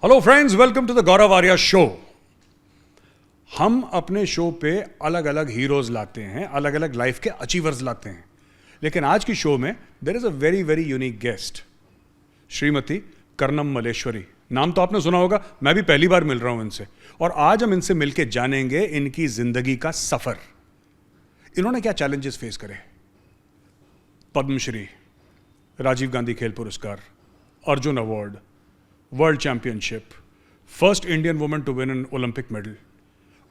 Hello friends, welcome to the Gaurav Arya show. हम अपने show पे अलग अलग हीरोज लाते हैं, अलग अलग लाइफ के अचीवर्स लाते हैं, लेकिन आज की शो में there is a very very unique guest, Shrimati Karnam Malleswari. नाम तो आपने सुना होगा, मैं भी पहली बार मिल रहा हूं इनसे, और आज हम इनसे मिलके जानेंगे इनकी जिंदगी का सफर। इन्होंने क्या चैलेंजेस फेस करे। पद्मश्री, राजीव गांधी खेल पुरस्कार, Arjun award, world championship, first Indian woman to win an Olympic medal,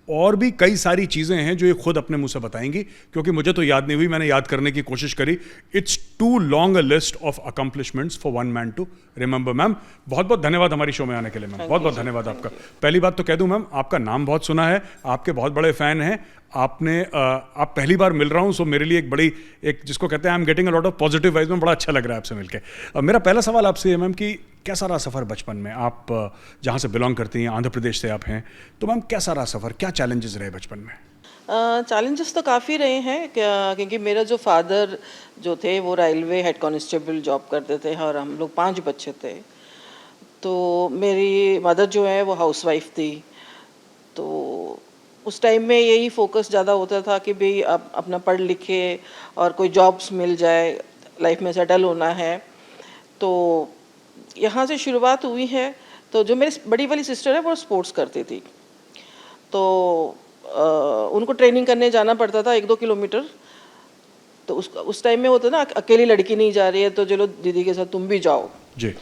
और भी कई सारी चीजें हैं जो ये खुद अपने मुंह से बताएंगी, क्योंकि मुझे तो याद नहीं हुई, मैंने याद करने की कोशिश करी। It's too long a list of accomplishments for one man to remember. Ma'am, बहुत बहुत धन्यवाद हमारी शो में आने के लिए। मैम, बहुत बहुत धन्यवाद आपका। पहली बात तो कह दूं मैम, आपका नाम बहुत सुना है, आपके बहुत बड़े फैन हैं। आप पहली बार मिल रहा हूं, सो मेरे लिए एक बड़ी, एक जिसको कहते हैं I am getting a lot of positive vibes में, बड़ा अच्छा लग रहा है आपसे मिलकर। मेरा पहला सवाल आपसे है मैम कि कैसा रहा सफ़र बचपन में? आप जहाँ से बिलोंग करती हैं, आंध्र प्रदेश से आप हैं, तो मैम कैसा रहा सफ़र, क्या चैलेंजेस रहे बचपन में? चैलेंजेस तो काफ़ी रहे हैं क्योंकि मेरा जो फादर जो थे वो रेलवे हेड कांस्टेबल जॉब करते थे और हम लोग 5 बच्चे थे। तो मेरी मदर जो है वो हाउसवाइफ थी। तो उस टाइम में यही फोकस ज़्यादा होता था कि भाई आप अपना पढ़ लिखे और कोई जॉब्स मिल जाए, लाइफ में सेटल होना है। तो यहाँ से शुरुआत हुई है। तो जो मेरी बड़ी वाली सिस्टर है वो स्पोर्ट्स करती थी, तो उनको ट्रेनिंग करने जाना पड़ता था 1-2 किलोमीटर। तो उस टाइम में होता ना, अकेली लड़की नहीं जा रही है तो चलो दीदी के साथ तुम भी जाओ जी।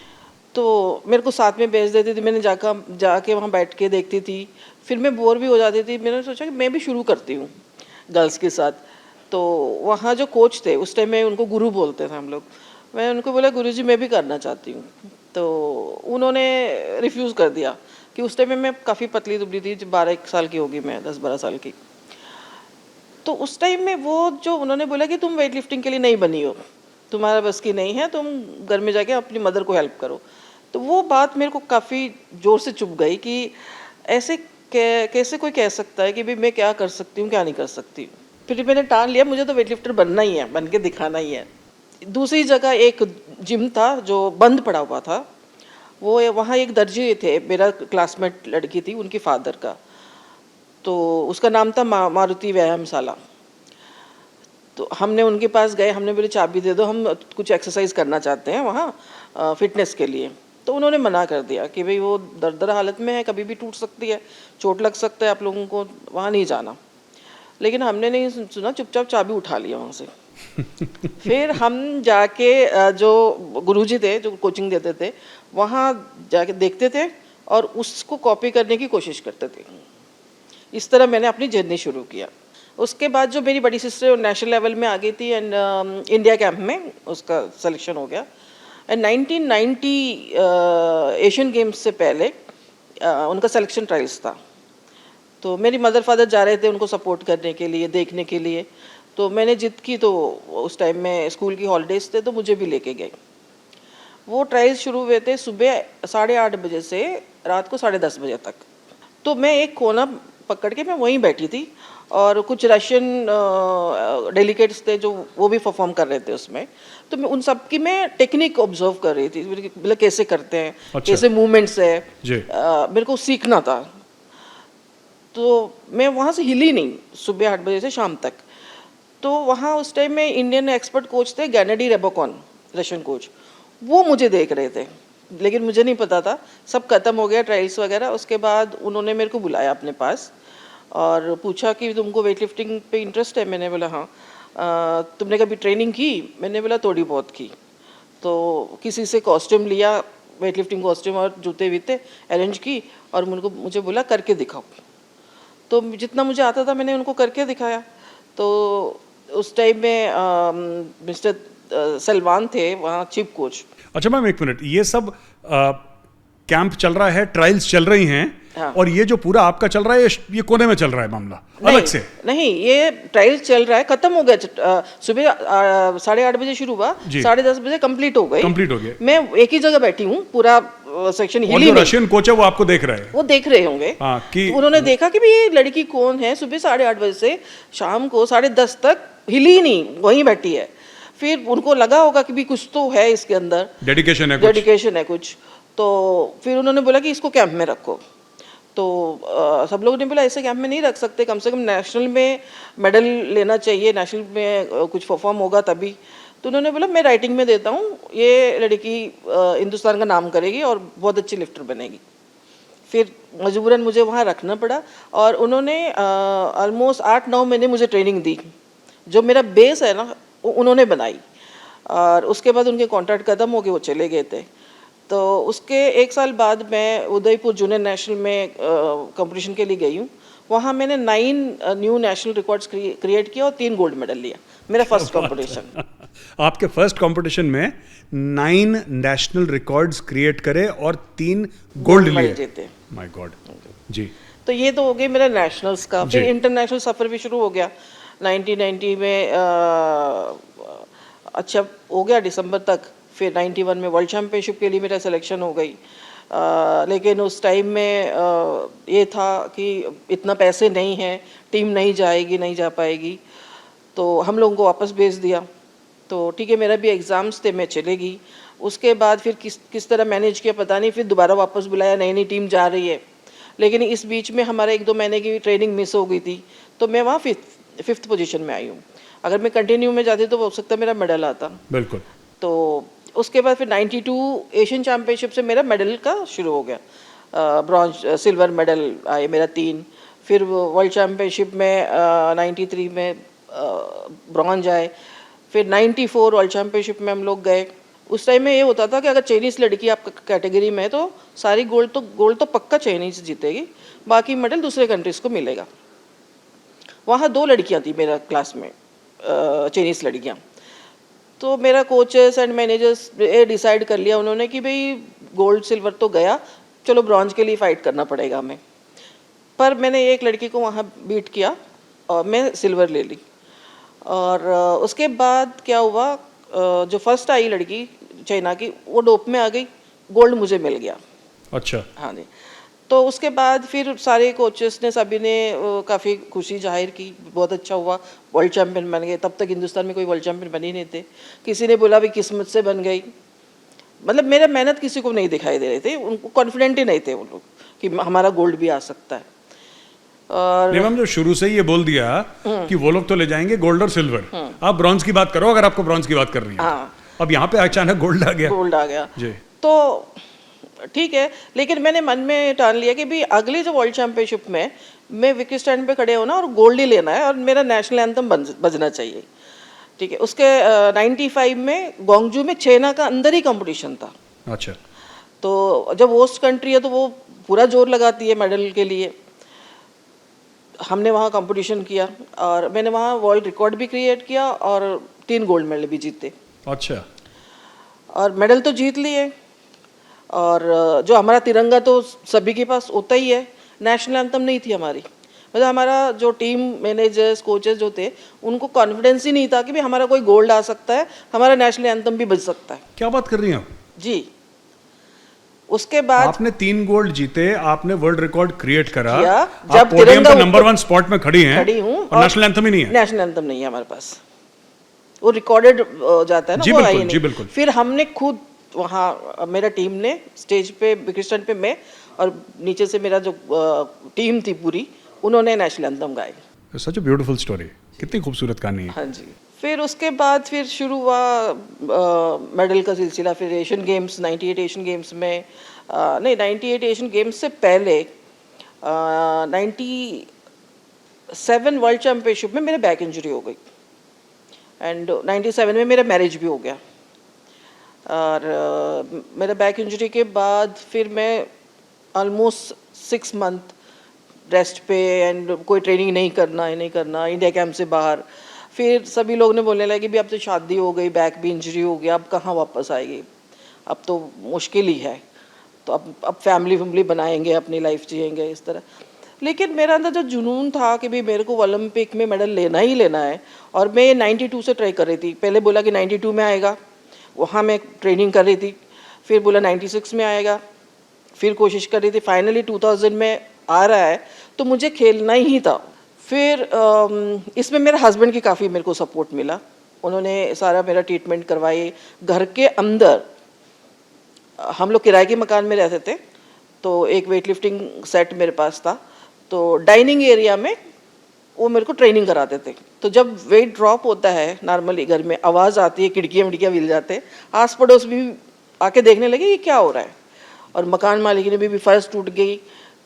तो मेरे को साथ में भेज देती थी। मैंने जाके वहाँ बैठ के देखती थी, फिर मैं बोर भी हो जाती थी। मैंने सोचा कि मैं भी शुरू करती हूँ गर्ल्स के साथ। तो वहाँ जो कोच थे उस टाइम में, उनको गुरु बोलते थे हम लोग, मैं उनको बोला गुरुजी मैं भी करना चाहती हूँ। तो उन्होंने रिफ्यूज़ कर दिया कि उस टाइम में मैं काफ़ी पतली दुबली थी, 12 साल की होगी मैं, 10-12 साल की। तो उस टाइम में वो जो उन्होंने बोला कि तुम वेट लिफ्टिंग के लिए नहीं बनी हो, तुम्हारा बस की नहीं है, तुम घर में जाके अपनी मदर को हेल्प करो। तो वो बात मेरे को काफ़ी ज़ोर से चुभ गई कि ऐसे कैसे कोई कह सकता है कि भाई मैं क्या कर सकती हूँ क्या नहीं कर सकती। फिर मैंने ठान लिया मुझे तो वेट लिफ्टर बनना ही है, बन के दिखाना ही है। दूसरी जगह एक जिम था जो बंद पड़ा हुआ था, वो वहाँ एक दर्जी थे, मेरा क्लासमेट लड़की थी, उनकी फादर का, तो उसका नाम था मारुति व्यायामशाला। तो हमने उनके पास गए, हमने बोले चाबी दे दो, हम कुछ एक्सरसाइज करना चाहते हैं वहाँ फिटनेस के लिए। तो उन्होंने मना कर दिया कि भाई वो दरदर हालत में है, कभी भी टूट सकती है, चोट लग सकता है, आप लोगों को वहाँ नहीं जाना। लेकिन हमने नहीं सुना, चुपचाप चाबी उठा लिया वहाँ से। फिर हम जाके जो गुरुजी थे जो कोचिंग देते थे वहाँ जाके देखते थे और उसको कॉपी करने की कोशिश करते थे। इस तरह मैंने अपनी जर्नी शुरू किया। उसके बाद जो मेरी बड़ी सिस्टर नेशनल लेवल में आ गई थी एंड इंडिया कैंप में उसका सिलेक्शन हो गया। एंड 1990 एशियन गेम्स से पहले उनका सिलेक्शन ट्रायल्स था। तो मेरी मदर फादर जा रहे थे उनको सपोर्ट करने के लिए, देखने के लिए। तो मैंने जिद की, तो उस टाइम में स्कूल की हॉलीडेज थे तो मुझे भी लेके गए। वो ट्रायल्स शुरू हुए थे सुबह 8:30 बजे से रात को 10:30 बजे तक। तो मैं एक कोना पकड़ के मैं वहीं बैठी थी और कुछ रशियन डेलीगेट्स थे जो वो भी परफॉर्म कर रहे थे उसमें। तो मैं उन सब की मैं टेक्निक ऑब्जर्व कर रही थी, मतलब कैसे करते हैं, अच्छा, कैसे मूवमेंट्स है, मेरे को सीखना था। तो मैं वहाँ से हिली नहीं सुबह 8 बजे से शाम तक। तो वहाँ उस टाइम में इंडियन एक्सपर्ट कोच थे गैनेडी रेबोकॉन, रशियन कोच, वो मुझे देख रहे थे, लेकिन मुझे नहीं पता था। सब खत्म हो गया ट्रायल्स वगैरह, उसके बाद उन्होंने मेरे को बुलाया अपने पास और पूछा कि तुमको वेट लिफ्टिंग पे इंटरेस्ट है? मैंने बोला हाँ। तुमने कभी ट्रेनिंग की? मैंने बोला थोड़ी बहुत की। तो किसी से कॉस्ट्यूम लिया, वेट लिफ्टिंग कॉस्ट्यूम और जूते वीते अरेंज की और मुझे बोला करके दिखाओ। तो जितना मुझे आता था मैंने उनको करके दिखाया। तो उस टाइम में मिस्टर सलमान थे वहाँ चीफ कोच। अच्छा मैम, एक मिनट, ये सब कैंप चल रहा है, ट्रायल्स चल रही हैं, हाँ, और ये जो पूरा आपका चल रहा है ये कोने में चल रहा है मामला अलग से? नहीं, ये ट्रायल्स चल रहा है, खत्म हो गया। सुबह 8:30 बजे शुरू हुआ, 10:30 बजे कंप्लीट हो गया। मैं एक ही जगह बैठी हूँ, पूरा सेक्शन हिली नहीं। रशियन कोच है वो आपको देख रहे हैं? वो देख रहे होंगे, हाँ, कि तो उन्होंने देखा कि ये लड़की कौन है, सुबह 8:30 बजे से शाम को 10:30 तक हिली नहीं, वहीं बैठी है। फिर उनको लगा होगा कि भी कुछ तो है इसके अंदर, डेडिकेशन है कुछ। तो फिर उन्होंने बोला कि इसको कैंप में रखो। तो सब लोगों ने बोला ऐसे कैंप में नहीं रख सकते, कम से कम नेशनल में मेडल लेना चाहिए, नेशनल में कुछ परफॉर्म होगा तभी। तो उन्होंने बोला मैं राइटिंग में देता हूँ, ये लड़की हिंदुस्तान का नाम करेगी और बहुत अच्छी लिफ्टर बनेगी। फिर मजबूरन मुझे वहाँ रखना पड़ा और उन्होंने ऑलमोस्ट 8-9 महीने मुझे ट्रेनिंग दी। जो मेरा बेस है ना वो उन्होंने बनाई, और उसके बाद उनके कॉन्ट्रैक्ट ख़त्म हो गए, वो चले गए थे। तो उसके 1 साल बाद मैं उदयपुर जूनियर नेशनल में कंपटीशन के लिए गई हूँ। वहाँ मैंने 9 न्यू नेशनल रिकॉर्ड्स क्रिएट किया और 3 गोल्ड मेडल लिया, मेरा फर्स्ट कंपटीशन। आपके फर्स्ट कंपटीशन में 9 नेशनल रिकॉर्ड्स क्रिएट करे और 3 गोल्ड लिए। जीते। माय गॉड जी। तो ये तो हो गई मेरा नेशनल्स का। फिर इंटरनेशनल सफ़र भी शुरू हो गया 1990 में। अच्छा हो गया दिसंबर तक। फिर 91 में वर्ल्ड चैम्पियनशिप के लिए मेरा सिलेक्शन हो गई। लेकिन उस टाइम में ये था कि इतना पैसे नहीं हैं, टीम नहीं जाएगी, नहीं जा पाएगी, तो हम लोगों को वापस भेज दिया। तो ठीक है, मेरा भी एग्ज़ाम्स थे, मैं चलेगी। उसके बाद फिर किस तरह मैनेज किया पता नहीं, फिर दोबारा वापस बुलाया, नई नई टीम जा रही है। लेकिन इस बीच में हमारा 1-2 महीने की ट्रेनिंग मिस हो गई थी, तो मैं वहाँ फिफ्थ पोजीशन में आई हूँ। अगर मैं कंटिन्यू में जाती तो हो सकता है मेरा मेडल आता। बिल्कुल। तो उसके बाद फिर 92 एशियन चैम्पियनशिप से मेरा मेडल का शुरू हो गया। ब्रॉन्ज सिल्वर मेडल आए मेरा 3। फिर वर्ल्ड चैम्पियनशिप में 93 में ब्रॉन्ज आए। फिर 94 वर्ल्ड चैम्पियनशिप में हम लोग गए। उस टाइम में ये होता था कि अगर चाइनीज़ लड़की आप कैटेगरी में है तो सारी गोल्ड तो पक्का चाइनीज़ जीतेगी, बाकी मेडल दूसरे कंट्रीज़ को मिलेगा। वहाँ 2 लड़कियाँ थी मेरा क्लास में, चाइनीज़ लड़कियाँ। तो मेरा कोचेस एंड मैनेजर्स ये डिसाइड कर लिया उन्होंने कि भाई गोल्ड सिल्वर तो गया, चलो ब्रॉन्ज के लिए फ़ाइट करना पड़ेगा हमें। पर मैंने एक लड़की को वहाँ बीट किया और मैं सिल्वर ले ली। और उसके बाद क्या हुआ, जो फर्स्ट आई लड़की चाइना की, वो डोप में आ गई, गोल्ड मुझे मिल गया। अच्छा। हाँ जी। तो उसके बाद फिर सारे कोचेस ने, सभी ने काफ़ी खुशी जाहिर की, बहुत अच्छा हुआ, वर्ल्ड चैम्पियन बन गए। तब तक हिंदुस्तान में कोई वर्ल्ड चैम्पियन बन ही नहीं थे। किसी ने बोला भी किस्मत से बन गई, मतलब मेरा मेहनत किसी को नहीं दिखाई दे रहे थे, उनको कॉन्फिडेंट ही नहीं थे वो लोग कि हमारा गोल्ड भी आ सकता है। और मैम जो शुरू से ही ये बोल दिया कि वो लोग तो ले जाएंगे गोल्ड और सिल्वर, आप ब्रॉन्ज की बात करो अगर आपको ब्रॉन्ज की बात कर रही है। हाँ, अब यहाँ पे अचानक गोल्ड आ गया। गोल्ड आ गया जी। तो ठीक है, लेकिन मैंने मन में ठान लिया कि भाई अगले जो वर्ल्ड चैम्पियनशिप में मैं विकेट स्टैंड पे खड़े होना और गोल्ड ही लेना है और मेरा नेशनल एंथम बजना चाहिए। ठीक है, उसके 95 में गोंगजू में चाइना का अंदर ही कंपटीशन था। अच्छा। तो जब होस्ट कंट्री है तो वो पूरा जोर लगाती है मेडल के लिए। हमने वहाँ कंपटीशन किया और मैंने वहाँ वर्ल्ड रिकॉर्ड भी क्रिएट किया और 3 गोल्ड मेडल भी जीते। अच्छा। और मेडल तो जीत लिए, और जो हमारा तिरंगा तो सभी के पास होता ही है, नेशनल एंथम नहीं थी हमारी। मतलब हमारा जो टीम मैनेजर्स कोचेस जो थे उनको कॉन्फिडेंस ही नहीं था कि भाई हमारा कोई गोल्ड आ सकता है, हमारा नेशनल एंथम भी बज सकता है। क्या बात कर रही हैं आप? जी। उसके बाद आपने 3 गोल्ड जीते, आपने वर्ल्ड रिकॉर्ड क्रिएट करा, जब आप पोडियम तिरंगा पे नंबर 1 स्पॉट में खड़ी हूँ और नेशनल एंथम ही नहीं है। नेशनल एंथम नहीं है हमारे पास, वो रिकॉर्डेड जाता है ना, जी वो बिल्कुल, आई जी नहीं। बिल्कुल। फिर हमने खुद वहाँ, मेरा टीम ने स्टेज पे विकेट स्टैंड पे मैं और नीचे से मेरा जो टीम थी पूरी, उन्होंने नेशनल एंथम गाए। सच अ ब्यूटीफुल स्टोरी, कितनी खूबसूरत कहानी है। हाँ जी। फिर उसके बाद फिर शुरू हुआ मेडल का सिलसिला। फिर एशियन गेम्स 98 एशियन गेम्स में नहीं, 98 एशियन गेम्स से पहले 97 वर्ल्ड चैम्पियनशिप में मेरे बैक इंजरी हो गई एंड 97 में मेरा मैरिज भी हो गया। और मेरे बैक इंजरी के बाद फिर मैं ऑलमोस्ट 6 मंथ रेस्ट पे एंड कोई ट्रेनिंग नहीं करना इंडिया कैंप से बाहर। फिर सभी लोग ने बोलने लगे भी अब तो शादी हो गई, बैक भी इंजरी हो गया, अब कहाँ वापस आएगी, अब तो मुश्किल ही है, तो अब फैमिली बनाएंगे, अपनी लाइफ जिएंगे इस तरह। लेकिन मेरा अंदर जो जुनून था कि भाई मेरे को ओलंपिक में मेडल लेना ही लेना है, और मैं 92 से ट्राई कर रही थी। पहले बोला कि 92 में आएगा, वहाँ मैं ट्रेनिंग कर रही थी। फिर बोला 96 में आएगा, फिर कोशिश कर रही थी। फाइनली 2000 में आ रहा है तो मुझे खेलना ही था। फिर इसमें मेरे हस्बैंड की काफ़ी मेरे को सपोर्ट मिला, उन्होंने सारा मेरा ट्रीटमेंट करवाए घर के अंदर। हम लोग किराए के मकान में रहते थे, तो एक वेट लिफ्टिंग सेट मेरे पास था, तो डाइनिंग एरिया में वो मेरे को ट्रेनिंग कराते थे। तो जब वेट ड्रॉप होता है नॉर्मली घर में आवाज़ आती है, खिड़कियाँ विड़कियाँ मिल जाते, आस पड़ोस भी आके देखने लगे ये क्या हो रहा है। और मकान मालिक ने भी फर्श टूट गई,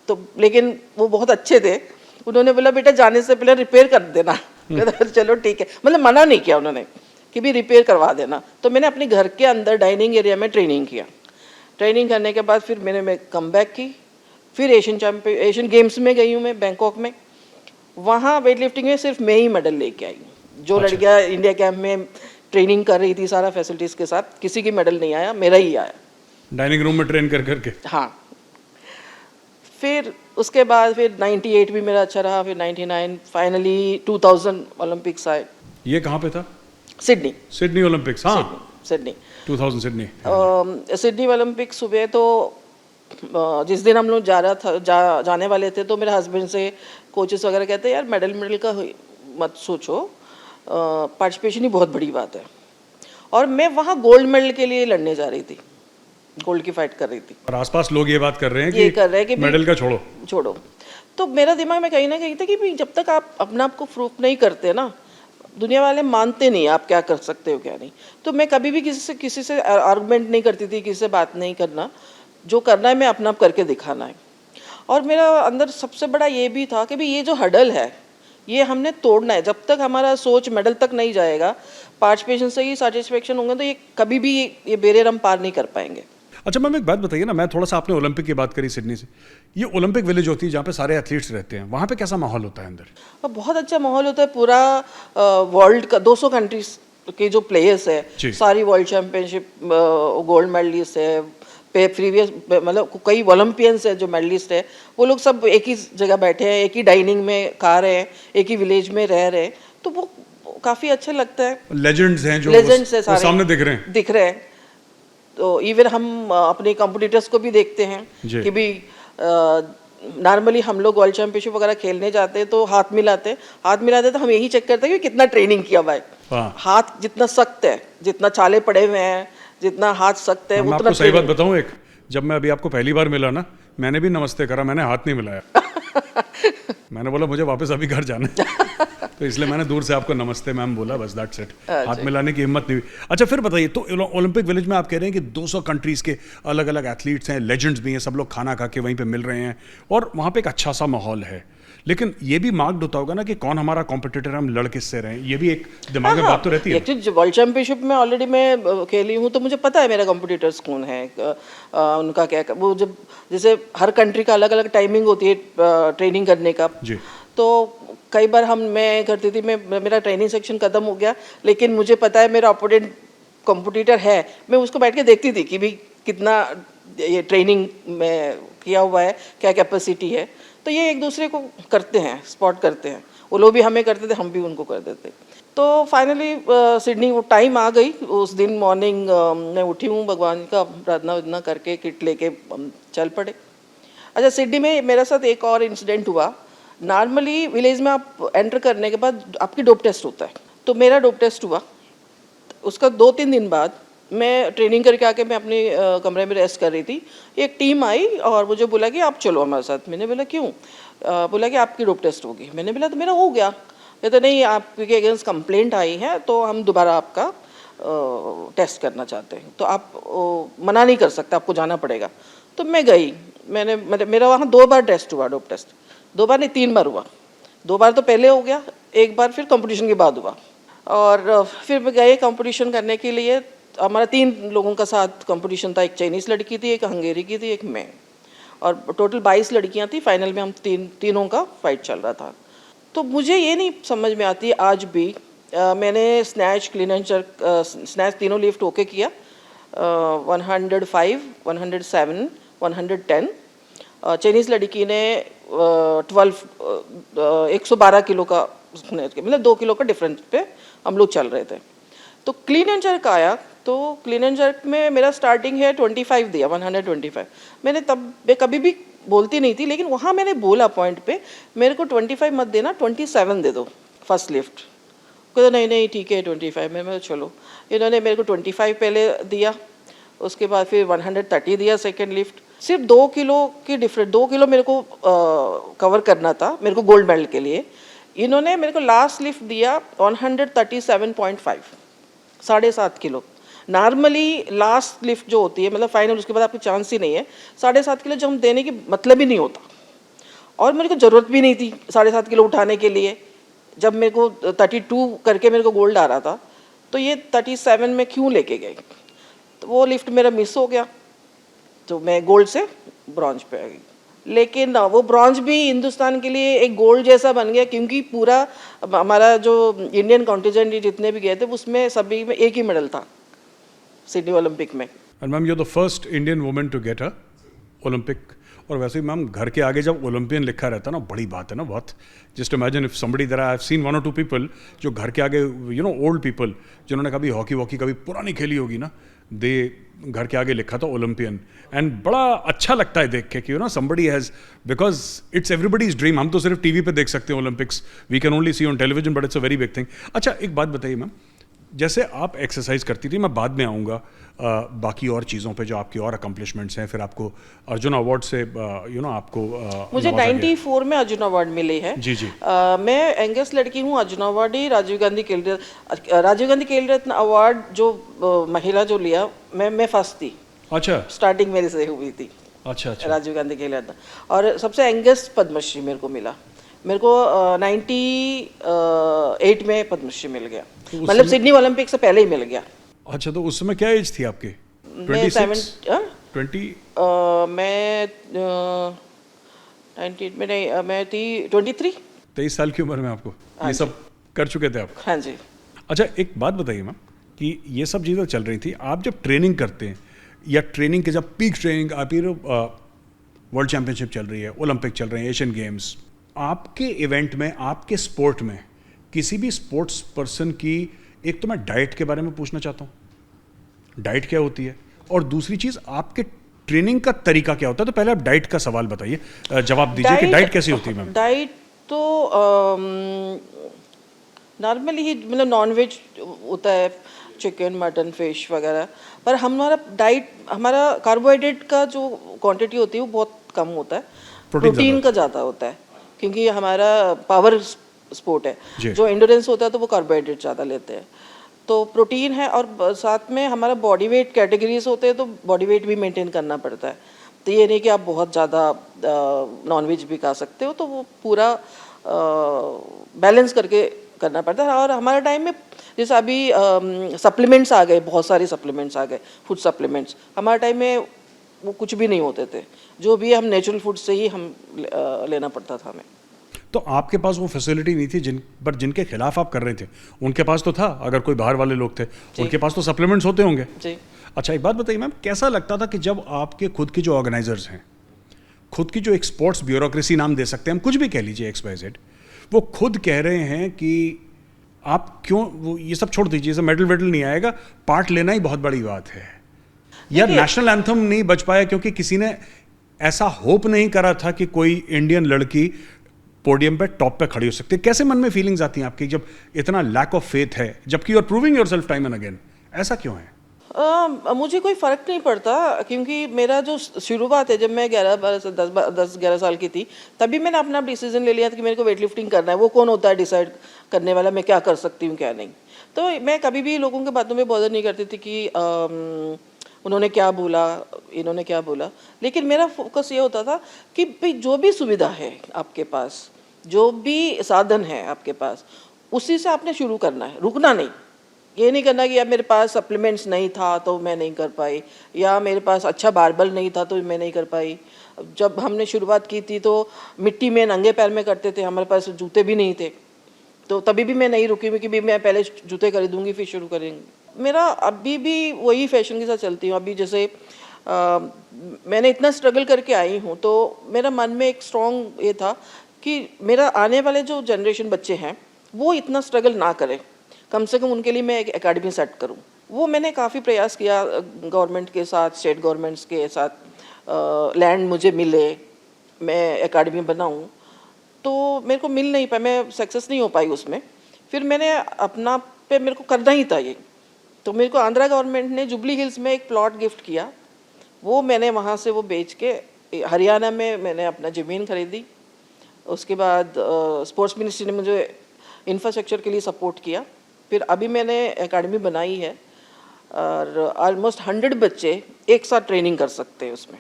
तो लेकिन वो बहुत अच्छे थे, उन्होंने बोला बेटा जाने से पहले रिपेयर कर देना। चलो ठीक है, मतलब मना नहीं किया उन्होंने कि भी रिपेयर करवा देना। तो मैंने अपने घर के अंदर डाइनिंग एरिया में ट्रेनिंग किया। ट्रेनिंग करने के बाद फिर मैं कम बैक की, फिर एशियन गेम्स में गई हूँ मैं बैंकॉक में। वहाँ वेट लिफ्टिंग में सिर्फ मैं ही मेडल लेके आई हूँ। जो लड़कियाँ इंडिया कैंप में ट्रेनिंग कर रही थी सारा फैसिलिटीज़ के साथ, किसी की मेडल नहीं आया, मेरा ही आया। डाइनिंग रूम में ट्रेन कर करके। हाँ, फिर उसके बाद फिर 98 भी मेरा अच्छा रहा, फिर 99, फाइनली 2000 ओलंपिक्स आए। ये कहाँ पे था? सिडनी। सिडनी ओलंपिक्स, हाँ सिडनी 2000 सिडनी। सिडनी ओलंपिक्स सुबह तो जिस दिन हम लोग जाने वाले थे, तो मेरे हस्बैंड से कोचेस वगैरह कहते हैं यार मेडल का मत सोचो, पार्टिसिपेशन ही बहुत बड़ी बात है। और मैं वहाँ गोल्ड मेडल के लिए लड़ने जा रही थी, गोल्ड की फाइट कर रही थी। और आसपास लोग ये बात कर रहे हैं कि मेडल का छोड़ो। तो मेरा दिमाग में कहीं ना कहीं था कि भी जब तक आप अपना आपको प्रूफ नहीं करते ना, दुनिया वाले मानते नहीं आप क्या कर सकते हो क्या नहीं। तो मैं कभी भी किसी से आर्गुमेंट नहीं करती थी, किसी से बात नहीं करना, जो करना है मैं अपना आप करके दिखाना है। और मेरा अंदर सबसे बड़ा ये भी था कि भी ये जो हडल है ये हमने तोड़ना है। जब तक हमारा सोच मेडल तक नहीं जाएगा, पार्टिसिपेशन से ही सेटिस्फेक्शन होंगे, तो ये कभी भी ये बैरियर हम पार नहीं कर पाएंगे। अच्छा मैम एक बात बताइए ना, मैं थोड़ा सा, आपने ओलंपिक की बात करी सिडनी से, ये ओलंपिक विलेज होती है जहाँ पे सारे एथलीट्स रहते हैं, वहाँ पे कैसा माहौल होता है अंदर? बहुत अच्छा माहौल होता है। पूरा वर्ल्ड का 200 कंट्रीज के जो प्लेयर्स है, सारी वर्ल्ड चैंपियनशिप गोल्ड मेडलिस्ट है, प्रीवियस मतलब कई ओलंपियंस है जो मेडलिस्ट है, वो लोग सब एक ही जगह बैठे हैं, एक ही डाइनिंग में खा रहे हैं, एक ही विलेज में रह रहे हैं, तो वो काफ़ी अच्छा लगता है। लेजेंड्स हैं जो लेजेंड्स है सारे सामने दिख रहे हैं। तो इवन हम अपने कॉम्पिटिटर्स को भी देखते हैं कि भी नॉर्मली हम लोग वर्ल्ड चैंपियनशिप वगैरह खेलने जाते हैं तो हाथ मिलाते तो हम यही चेक करते हैं कि कितना ट्रेनिंग किया हुआ है। हाथ जितना सख्त है, जितना चाले पड़े हुए हैं, जितना हाथ सख्त है, मैं आपको सही बात बताऊं, एक जब मैं अभी आपको पहली बार मिला ना, मैंने भी नमस्ते करा, मैंने हाथ नहीं मिलाया। मैंने बोला मुझे वापस अभी घर जाना है। तो इसलिए मैंने दूर से आपको नमस्ते मैम बोला, बस दैट्स इट, हाथ मिलाने की हिम्मत नहीं हुई। अच्छा फिर बताइए, तो ओलंपिक विलेज में आप कह रहे हैं कि 200 कंट्रीज के अलग अलग एथलीट्स हैं, लेजेंड्स भी हैं, सब लोग खाना खा के वहीं पे मिल रहे हैं और वहाँ पे एक अच्छा सा माहौल है, लेकिन ये भी मार्क्ड होता होगा ना कि कौन हमारा कॉम्पिटिटर, हम लड़ किससे रहे हैं, ये भी एक दिमाग में बात तो रहती है। एक्चुअली वर्ल्ड चैंपियनशिप में ऑलरेडी मैं खेली हूँ, तो मुझे पता है मेरा कॉम्पिटिटर्स कौन है, उनका क्या, वो जब जैसे हर कंट्री का अलग अलग टाइमिंग होती है ट्रेनिंग करने का जी। तो कई बार मैं करती थी, मेरा ट्रेनिंग सेक्शन ख़त्म हो गया, लेकिन मुझे पता है मेरा अपोनेंट कॉम्पिटिटर है, मैं उसको बैठ के देखती थी कि भी कितना ये ट्रेनिंग में किया हुआ है, क्या कैपेसिटी है। तो ये एक दूसरे को करते हैं, स्पॉट करते हैं, वो लोग भी हमें करते थे, हम भी उनको कर देते। तो फाइनली सिडनी वो टाइम आ गई, उस दिन मॉर्निंग मैं उठी हूँ, भगवान का प्रार्थना वार्थना करके किट लेके हम चल पड़े। अच्छा, सिडनी में मेरे साथ एक और इंसिडेंट हुआ। नॉर्मली विलेज में आप एंटर करने के बाद आपकी डोप टेस्ट होता है, तो मेरा डोप टेस्ट हुआ। उसका 2-3 दिन बाद मैं ट्रेनिंग करके आके मैं अपने कमरे में रेस्ट कर रही थी, एक टीम आई और मुझे बोला कि आप चलो हमारे साथ। मैंने बोला क्यों? बोला कि आपकी डोप टेस्ट होगी। मैंने बोला तो मेरा हो गया। कहते नहीं, आपके अगेंस्ट कंप्लेंट आई है, तो हम दोबारा आपका टेस्ट करना चाहते हैं, तो आप मना नहीं कर सकते, आपको जाना पड़ेगा। तो मैं गई, मेरा वहाँ 2 बार टेस्ट हुआ, डोप टेस्ट 2 बार नहीं 3 बार हुआ। 2 बार तो पहले हो गया, 1 बार फिर कंपटीशन के बाद हुआ। और फिर मैं गए कंपटीशन करने के लिए। हमारा 3 लोगों का साथ कंपटीशन था, एक चाइनीज़ लड़की थी, एक हंगेरी की थी, एक मैं, और टोटल 22 लड़कियां थी। फाइनल में हम तीनों का फाइट चल रहा था। तो मुझे ये नहीं समझ में आती आज भी, मैंने snatch, clean and jerk, snatch तीनों लिफ्ट होके किया, 105, 107, 110। चाइनीज़ लड़की ने 112 किलो का, मतलब 2 किलो का डिफरेंस पे हम लोग चल रहे थे। तो क्लीन एंड जर्क आया, तो क्लीन एंड जर्क में मेरा स्टार्टिंग है 25 दिया, 125। मैं कभी भी बोलती नहीं थी, लेकिन वहाँ मैंने बोला पॉइंट पे, मेरे को 25 मत देना, 27 दे दो फर्स्ट लिफ्ट। कहते नहीं ठीक है 25 में। चलो, इन्होंने मेरे को 25 पहले दिया, उसके बाद फिर 130 दिया सेकेंड लिफ्ट। सिर्फ 2 किलो की डिफरेंट, 2 किलो मेरे को कवर करना था मेरे को गोल्ड मेडल के लिए। इन्होंने मेरे को लास्ट लिफ्ट दिया 137.5, 7.5 किलो। नॉर्मली लास्ट लिफ्ट जो होती है मतलब फाइनल, उसके बाद आपको चांस ही नहीं है। 7.5 किलो जो हम देने की मतलब ही नहीं होता, और मेरे को ज़रूरत भी नहीं थी 7.5 किलो उठाने के लिए। जब मेरे को 32 करके मेरे को गोल्ड आ रहा था, तो ये 37 में क्यों लेके गए? तो वो लिफ्ट मेरा मिस हो गया, तो मैं गोल्ड से ब्रॉन्ज पे आ गई। लेकिन वो ब्रॉन्ज भी हिंदुस्तान के लिए एक गोल्ड जैसा बन गया, क्योंकि पूरा हमारा जो इंडियन कॉन्टिजेंट जितने भी गए थे उसमें सभी में एक ही मेडल था सिडनी ओलंपिक में। And ma'am, you are the first Indian women to get a Olympic. और वैसे ही मैम, घर के आगे जब ओलंपियन लिखा रहता है ना, बड़ी बात है ना बहुत। Just imagine if somebody there, I have seen 1 or 2 people जो घर के आगे, यू नो, ओल्ड पीपल जिन्होंने कभी हॉकी वॉकी कभी पुरानी खेली होगी ना, दे घर के आगे लिखा था ओलंपियन। एंड बड़ा अच्छा लगता है देख के कि you know somebody has, because it's everybody's dream. हम तो सिर्फ टीवी पे देख सकते हैं Olympics, we can only see on television, but it's a very big thing. अच्छा, एक बात बताइए मैम, जैसे आप एक्सरसाइज करती थी, मैं बाद में आऊँगा बाकी और चीज़ों पे जो आपकी और अकम्पलिशमेंट्स हैं, फिर आपको अर्जुन अवार्ड से यू नो आपको मुझे नवाजा गया। 94 में अर्जुन अवार्ड मिली है। जी जी। मैं यंगेस्ट लड़की हूँ अर्जुन अवार्डी। राजीव गांधी खेल रत्न अवार्ड जो महिला जो लिया, मैं फर्स्ट थी। अच्छा स्टार्टिंग मेरे से हुई थी। अच्छा अच्छा। राजीव गांधी खेल रत्न, और सबसे यंगेस्ट पद्मश्री मेरे को मिला। मेरे को 98 में पद्मश्री मिल गया, तो उस मतलब समय- सिडनी ओलंपिक से पहले ही मिल गया। अच्छा, तो उस समय क्या एज थी आपकी? मैं 26? 20 मैं 98 में नहीं, मैं थी 23। 23 साल की उम्र में आपको हाँ ये जी। सब कर चुके थे आप? हाँ जी। अच्छा, एक बात बताइए मैम कि ये सब चीज़ें चल रही थी, आप जब ट्रेनिंग करते हैं या ट्रेनिंग के जब पीक ट्रेनिंग, आप ये वर्ल्ड चैंपियनशिप चल रही है, ओलंपिक चल रहे हैं, एशियन गेम्स, आपके इवेंट में, आपके स्पोर्ट में किसी भी स्पोर्ट्स पर्सन की, एक तो मैं डाइट के बारे में पूछना चाहता हूँ, डाइट क्या होती है, और दूसरी चीज़ आपके ट्रेनिंग का तरीका क्या होता है। तो पहले आप डाइट का सवाल बताइए, जवाब दीजिए कि डाइट कैसी होती है मैम? डाइट तो नॉर्मली ही मतलब नॉनवेज होता है, चिकन मटन फिश वगैरह, पर हमारा डाइट, हमारा कार्बोहाइड्रेट का जो क्वांटिटी होती है वो बहुत कम होता है, प्रोटीन का ज़्यादा होता है, क्योंकि हमारा पावर स्पोर्ट है। जो एंड्योरेंस होता है तो वो कार्बोहाइड्रेट ज़्यादा लेते हैं, तो प्रोटीन है, और साथ में हमारा बॉडी वेट कैटेगरीज होते हैं, तो बॉडी वेट भी मेंटेन करना पड़ता है। तो ये नहीं कि आप बहुत ज़्यादा नॉनवेज भी खा सकते हो, तो वो पूरा बैलेंस करके करना पड़ता है। और हमारे टाइम में जैसे अभी सप्लीमेंट्स आ गए, बहुत सारे सप्लीमेंट्स आ गए, फूड सप्लीमेंट्स। हमारे टाइम में वो कुछ भी नहीं होते थे, जो भी हम नेचुरल फूड से ही हम लेना पड़ता था हमें। तो आपके पास वो फैसिलिटी नहीं थी पर जिनके खिलाफ आप कर रहे थे उनके पास तो था, अगर कोई बाहर वाले लोग थे उनके पास तो सप्लीमेंट्स होते होंगे जी। अच्छा, एक बात बताइए मैम, कैसा लगता था कि जब आपके खुद के जो ऑर्गेनाइजर्स हैं, खुद की जो एक स्पोर्ट्स ब्यूरोक्रेसी नाम दे सकते हैं हम, कुछ भी कह लीजिए XYZ, वो खुद कह रहे हैं कि आप क्यों, वो ये सब छोड़ दीजिए, मेडल वेडल नहीं आएगा, पार्ट लेना ही बहुत बड़ी बात है, या नेशनल एंथम नहीं बच पाया क्योंकि किसी ने ऐसा होप नहीं करा था कि कोई इंडियन लड़की पोडियम पे टॉप पे खड़ी हो सकती है। कैसे मन में फीलिंग्स आती हैं आपकी जब इतना लैक ऑफ फेथ है, जबकि you are proving yourself time and again? ऐसा क्यों है? मुझे कोई फ़र्क नहीं पड़ता, क्योंकि मेरा जो शुरुआत है, जब मैं 10-11 साल की थी, तभी मैंने अपना डिसीजन ले लिया था कि मेरे को वेट लिफ्टिंग करना है। वो कौन होता है डिसाइड करने वाला, मैं क्या कर सकती हूँ क्या नहीं। तो मैं कभी भी लोगों के बातों में बॉदर नहीं करती थी कि उन्होंने क्या बोला, इन्होंने क्या बोला। लेकिन मेरा फोकस ये होता था कि भाई जो भी सुविधा है आपके पास, जो भी साधन है आपके पास, उसी से आपने शुरू करना है, रुकना नहीं। ये नहीं करना कि यार मेरे पास सप्लीमेंट्स नहीं था तो मैं नहीं कर पाई, या मेरे पास अच्छा बारबल नहीं था तो मैं नहीं कर पाई। जब हमने शुरुआत की थी तो मिट्टी में नंगे पैर में करते थे, हमारे पास जूते भी नहीं थे, तो तभी भी मैं नहीं रुकी क्योंकि मैं पहले जूते खरीदूंगी फिर शुरू करेंगे। मेरा अभी भी वही फैशन के साथ चलती हूँ। अभी जैसे मैंने इतना स्ट्रगल करके आई हूँ, तो मेरा मन में एक स्ट्रॉन्ग ये था कि मेरा आने वाले जो जनरेशन बच्चे हैं वो इतना स्ट्रगल ना करें, कम से कम उनके लिए मैं एक एकेडमी सेट करूं। वो मैंने काफ़ी प्रयास किया गवर्नमेंट के साथ, स्टेट गवर्नमेंट्स के साथ, लैंड मुझे मिले, मैं एकेडमी बनाऊं, तो मेरे को मिल नहीं पाया, मैं सक्सेस नहीं हो पाई उसमें। फिर मैंने अपना पे मेरे को करना ही था ये, तो मेरे को आंध्रा गवर्नमेंट ने जुबली हिल्स में एक प्लॉट गिफ्ट किया, वो मैंने वहाँ से वो बेच के हरियाणा में मैंने अपना ज़मीन खरीदी। उसके बाद स्पोर्ट्स मिनिस्ट्री ने मुझे इंफ्रास्ट्रक्चर के लिए सपोर्ट किया। फिर अभी मैंने एकेडमी बनाई है और ऑलमोस्ट 100 बच्चे एक साथ ट्रेनिंग कर सकते हैं उसमें।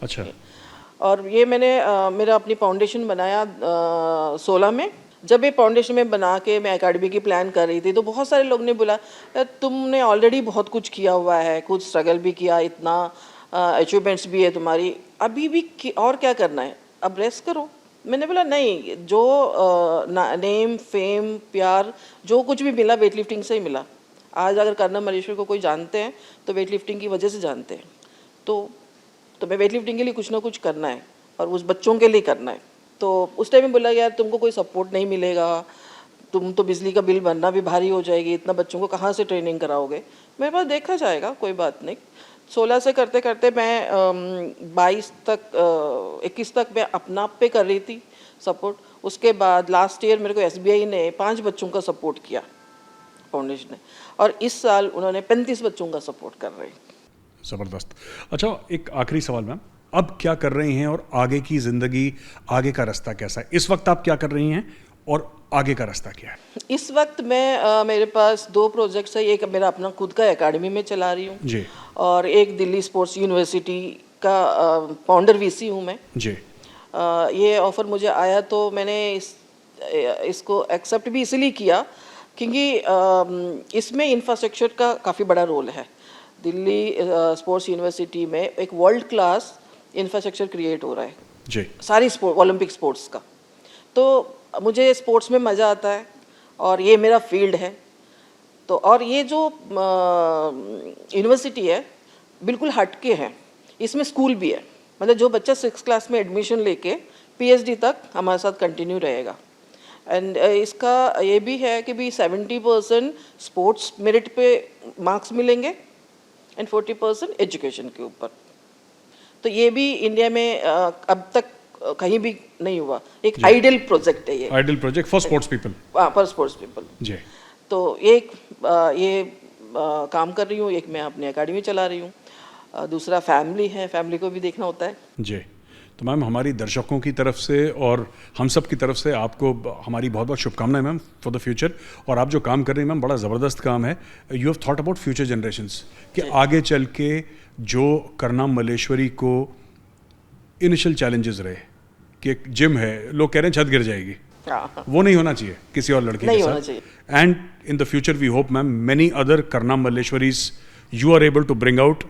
अच्छा। और ये मैंने मेरा अपनी फाउंडेशन बनाया 16 में। जब ये फाउंडेशन में बना के मैं एकेडमी की प्लान कर रही थी तो बहुत सारे लोग ने बोला तुमने ऑलरेडी बहुत कुछ किया हुआ है, कुछ स्ट्रगल भी किया, इतना अचीवमेंट्स भी है तुम्हारी, अभी भी और क्या करना है, अब रेस्ट करो। मैंने बोला नहीं, जो नेम फेम प्यार जो कुछ भी मिला वेट लिफ्टिंग से ही मिला। आज अगर कर्नल मल्लेश्वरी को कोई जानते हैं तो वेट लिफ्टिंग की वजह से जानते हैं। तो मैं वेट लिफ्टिंग के लिए कुछ ना कुछ करना है और उस बच्चों के लिए करना है। तो उस टाइम में बोला यार तुमको कोई सपोर्ट नहीं मिलेगा, तुम तो बिजली का बिल भरना भी भारी हो जाएगी, इतना बच्चों को कहाँ से ट्रेनिंग कराओगे। मेरे पास देखा जाएगा, कोई बात नहीं। 16 से करते करते मैं 22 तक 21 तक मैं अपना आप पे कर रही थी सपोर्ट। उसके बाद लास्ट ईयर मेरे को SBI ने 5 बच्चों का सपोर्ट किया फाउंडेशन ने, और इस साल उन्होंने 35 बच्चों का सपोर्ट कर रहे हैं। ज़बरदस्त। अच्छा, एक आखिरी सवाल मैम, अब क्या कर रही हैं और आगे की ज़िंदगी, आगे का रास्ता कैसा है? इस वक्त आप क्या कर रही हैं और आगे का रास्ता क्या है? इस वक्त मैं मेरे पास 2 प्रोजेक्ट्स है। एक मेरा अपना खुद का एकेडमी में चला रही हूँ जी, और एक दिल्ली स्पोर्ट्स यूनिवर्सिटी का फाउंडर VC हूँ मैं जी। ये ऑफ़र मुझे आया तो मैंने इसको एक्सेप्ट भी इसलिए किया क्योंकि इसमें इंफ्रास्ट्रक्चर का काफ़ी बड़ा रोल है। दिल्ली स्पोर्ट्स यूनिवर्सिटी में एक वर्ल्ड क्लास इंफ्रास्ट्रक्चर क्रिएट हो रहा है जी, सारी ओलंपिक स्पोर्ट्स का। तो मुझे स्पोर्ट्स में मज़ा आता है और ये मेरा फील्ड है। तो और ये जो यूनिवर्सिटी है बिल्कुल हटके है, इसमें स्कूल भी है। मतलब जो बच्चा 6th क्लास में एडमिशन लेके PhD तक हमारे साथ कंटिन्यू रहेगा। एंड इसका ये भी है कि भी 70% स्पोर्ट्स मेरिट पे मार्क्स मिलेंगे एंड 40% एजुकेशन के ऊपर। तो ये भी इंडिया में अब तक कहीं भी नहीं हुआ। एक आइडियल प्रोजेक्ट है ये, ideal project for sports people. For sports people जी। तो एक काम कर रही हूँ, एक मैं अपनी एकेडमी चला रही हूँ, दूसरा फैमिली है, फैमिली को भी देखना होता है जी। तो मैम हमारी दर्शकों की तरफ से और हम सब की तरफ से आपको हमारी बहुत बहुत शुभकामनाएं मैम फॉर द फ्यूचर। और आप जो काम कर रही हैं मैम बड़ा ज़बरदस्त काम है। You have thought about future generations कि आगे चल के जो कर्नल मल्लेश्वरी को इनिशियल चैलेंजेस रहे कि एक जिम है, लोग कह रहे हैं छत गिर जाएगी, वो नहीं होना चाहिए किसी और लड़के के साथ। And in the future we hope ma'am many other Karnam Malleswaris you are able to bring out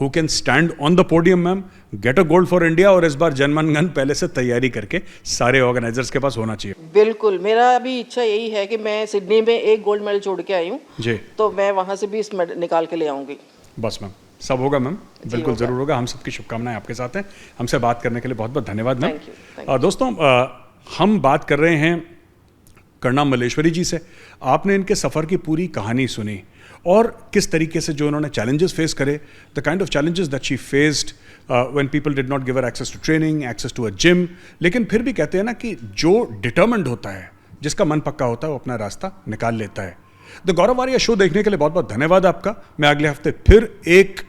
who can stand on the podium ma'am, get a gold for India। और इस बार जनमन पहले से तैयारी करके सारे ऑर्गेनाइजर्स के पास होना चाहिए। बिल्कुल, मेरा अभी इच्छा यही है कि मैं सिडनी में एक गोल्ड मेडल छोड़ के आई हूँ जी, तो मैं वहाँ से भी इस मेडल निकाल के ले आऊँगी। बस मैम, सब होगा मैम, बिल्कुल ज़रूर होगा। हम सबकी शुभकामनाएं आपके साथ हैं। हमसे बात करने के लिए बहुत बहुत धन्यवाद मैम। दोस्तों, हम बात कर रहे हैं कर्नल मल्लेश्वरी जी से। आपने इनके सफ़र की पूरी कहानी सुनी और किस तरीके से जो उन्होंने चैलेंजेस फेस करे, the kind of challenges that she faced when people did not give her access to training, access to a gym. लेकिन फिर भी कहते हैं ना कि जो डिटर्मिन्ड होता है, जिसका मन पक्का होता है, वो अपना रास्ता निकाल लेता है। द गौरव आर्या शो देखने के लिए बहुत बहुत धन्यवाद आपका। मैं अगले हफ्ते फिर एक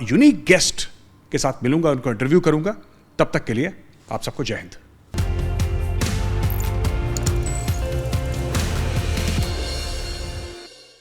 यूनिक गेस्ट के साथ मिलूंगा, उनको इंटरव्यू करूंगा। तब तक के लिए आप सबको जय हिंद।